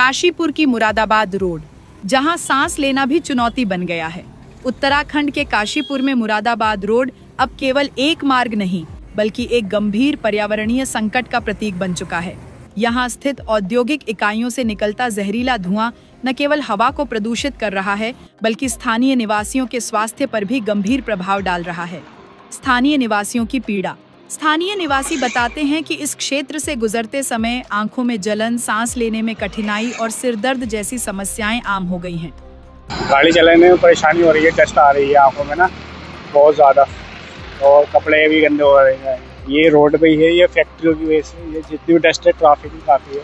काशीपुर की मुरादाबाद रोड, जहां सांस लेना भी चुनौती बन गया है। उत्तराखंड के काशीपुर में मुरादाबाद रोड अब केवल एक मार्ग नहीं, बल्कि एक गंभीर पर्यावरणीय संकट का प्रतीक बन चुका है। यहाँ स्थित औद्योगिक इकाइयों से निकलता जहरीला धुआं न केवल हवा को प्रदूषित कर रहा है, बल्कि स्थानीय निवासियों के स्वास्थ्य पर भी गंभीर प्रभाव डाल रहा है। स्थानीय निवासियों की पीड़ा। स्थानीय निवासी बताते हैं कि इस क्षेत्र से गुजरते समय आंखों में जलन, सांस लेने में कठिनाई और सिर दर्द जैसी समस्याएं आम हो गई हैं। गाड़ी चलाने में परेशानी हो रही है, डस्ट आ रही है आंखों में ना बहुत ज़्यादा, और कपड़े भी गंदे हो रहे हैं। ये रोड पे ही है, ये फैक्ट्रियों की वजह से ये जितनी भी डस्ट है, ट्रैफिक भी काफ़ी है।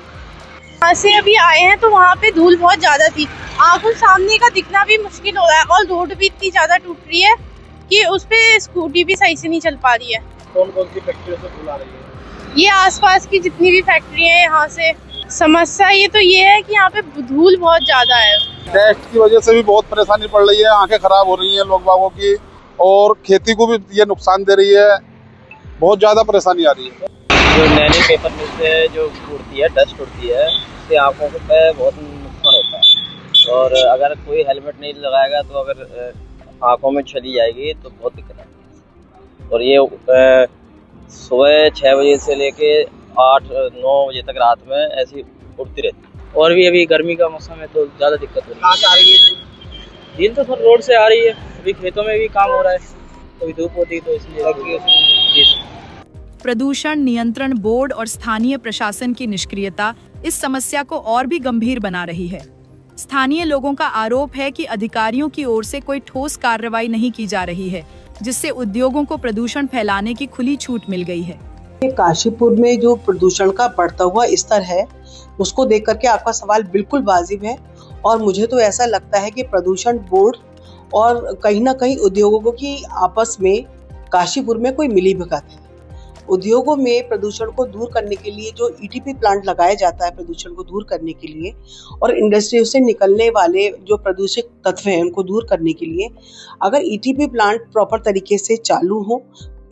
वहाँ से अभी आए हैं तो वहाँ पे धूल बहुत ज़्यादा थी, आंखों सामने का दिखना भी मुश्किल हो रहा है, और रोड भी इतनी ज़्यादा टूट रही है कि उस पे स्कूटी भी सही से नहीं चल पा रही है। कौन कौन सी फैक्ट्रियों से धूल आ रही है? ये आसपास की जितनी भी फैक्ट्री है यहाँ से। समस्या ये है कि यहाँ पे धूल बहुत ज़्यादा है। डस्ट की वजह से भी बहुत परेशानी पड़ रही है, आंखें खराब हो रही हैं लोग बागों की, और खेती को भी ये नुकसान दे रही है। बहुत ज़्यादा परेशानी आ रही है। जो नैनी पेपर में से जो उड़ती है, डस्ट उड़ती है, उससे आंखों पे बहुत नुकसान होता है। और अगर कोई हेलमेट नहीं लगाएगा तो अगर आंखों में चली जाएगी तो बहुत दिक्कत आती है। और ये सुबह 6 बजे से लेके 8-9 बजे तक रात में ऐसी उड़ती रहती है। और भी अभी गर्मी का मौसम है तो ज़्यादा दिक्कत हो रही है। कहाँ से आ रही है? दिन तो सर रोड से आ रही है, अभी खेतों में भी काम हो रहा है, कभी धूप होती है तो इसलिए। प्रदूषण नियंत्रण बोर्ड और स्थानीय प्रशासन की निष्क्रियता इस समस्या को और भी गंभीर बना रही है। स्थानीय लोगों का आरोप है कि अधिकारियों की ओर से कोई ठोस कार्रवाई नहीं की जा रही है, जिससे उद्योगों को प्रदूषण फैलाने की खुली छूट मिल गई है। काशीपुर में जो प्रदूषण का बढ़ता हुआ स्तर है, उसको देख करके आपका सवाल बिल्कुल वाजिब है। और मुझे तो ऐसा लगता है कि प्रदूषण बोर्ड और कहीं ना कहीं उद्योगों की आपस में काशीपुर में कोई मिलीभगत है। उद्योगों में प्रदूषण को दूर करने के लिए जो ईटीपी प्लांट लगाया जाता है प्रदूषण को दूर करने के लिए, और इंडस्ट्री से निकलने वाले जो प्रदूषित तत्व हैं उनको दूर करने के लिए, अगर ईटीपी प्लांट प्रॉपर तरीके से चालू हो,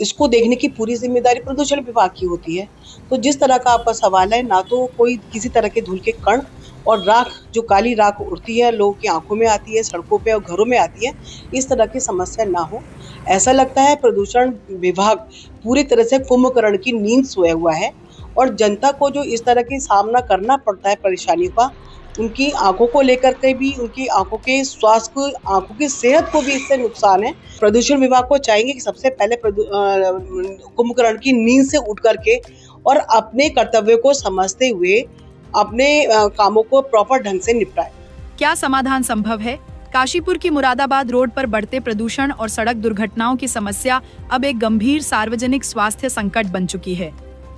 इसको देखने की पूरी जिम्मेदारी प्रदूषण विभाग की होती है। तो जिस तरह का आपका सवाल है, ना तो कोई किसी तरह के धूल के कण और राख, जो काली राख उड़ती है, लोगों की आंखों में आती है, सड़कों पे और घरों में आती है, इस तरह की समस्या ना हो। ऐसा लगता है प्रदूषण विभाग पूरी तरह से कुंभकर्ण की नींद सोया हुआ है, और जनता को जो इस तरह की सामना करना पड़ता है परेशानी का, उनकी आंखों को लेकर के भी, उनकी आंखों के स्वास्थ्य को, आंखों की सेहत को भी इससे नुकसान है। प्रदूषण विभाग को चाहिए कि सबसे पहले कुंभकर्ण की नींद से उठ करके और अपने कर्तव्य को समझते हुए अपने कामों को प्रॉपर ढंग से निपटाए। क्या समाधान संभव है? काशीपुर की मुरादाबाद रोड पर बढ़ते प्रदूषण और सड़क दुर्घटनाओं की समस्या अब एक गंभीर सार्वजनिक स्वास्थ्य संकट बन चुकी है।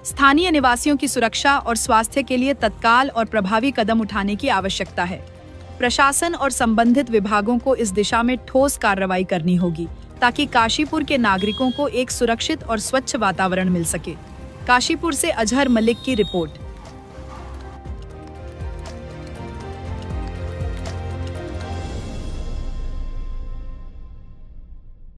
स्थानीय निवासियों की सुरक्षा और स्वास्थ्य के लिए तत्काल और प्रभावी कदम उठाने की आवश्यकता है। प्रशासन और संबंधित विभागों को इस दिशा में ठोस कार्रवाई करनी होगी, ताकि काशीपुर के नागरिकों को एक सुरक्षित और स्वच्छ वातावरण मिल सके। काशीपुर से अजहर मलिक की रिपोर्ट।